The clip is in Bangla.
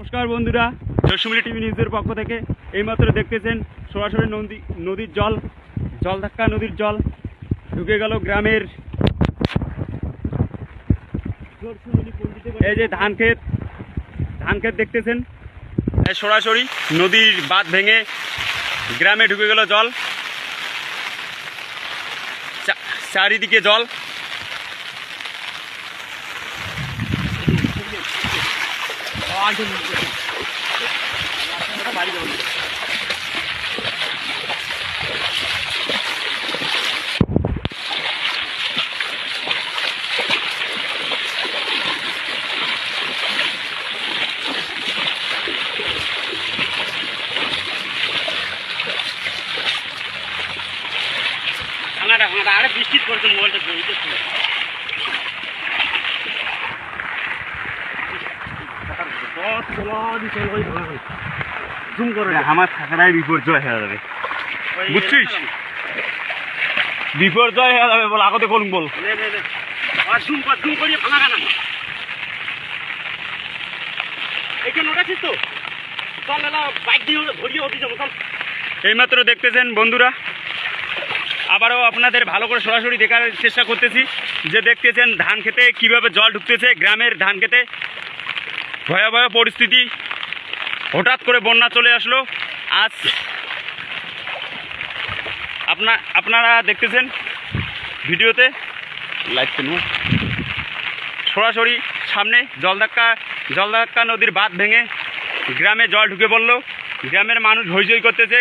নমস্কার বন্ধুরা, জয়সুমিলি টিভি নিউজের পক্ষ থেকে এইমাত্র দেখতেছেন সরাসরি নদীর জলধাক্কা নদীর জল ঢুকে গেল গ্রামের। এই যে ধান ক্ষেত দেখতেছেন, সরাসরি নদীর বাঁধ ভেঙে গ্রামে ঢুকে গেল জল, চারিদিকে জল। আরে বৃষ্টি করছে, মোবাইলটা আমার থাকাটাই বিপর্যয় হয়ে যাবে, বুঝছিস? বিপর্যয় হয়ে যাবে বল, আগতে বলুন বল। এইমাত্র দেখতেছেন বন্ধুরা, আবারও আপনাদের ভালো করে সরাসরি দেখার চেষ্টা করতেছি যে দেখতেছেন ধান খেতে কিভাবে জল ঢুকতেছে গ্রামের ধান খেতে। ভয়াবহ পরিস্থিতি, হঠাৎ করে বন্যা চলে আসলো। আজ আপনারা দেখতেছেন ভিডিওতে, লাইভ সরাসরি সামনে জলধাক্কা নদীর বাঁধ ভেঙে গ্রামে জল ঢুকে পড়লো। গ্রামের মানুষ হইচই করতেছে।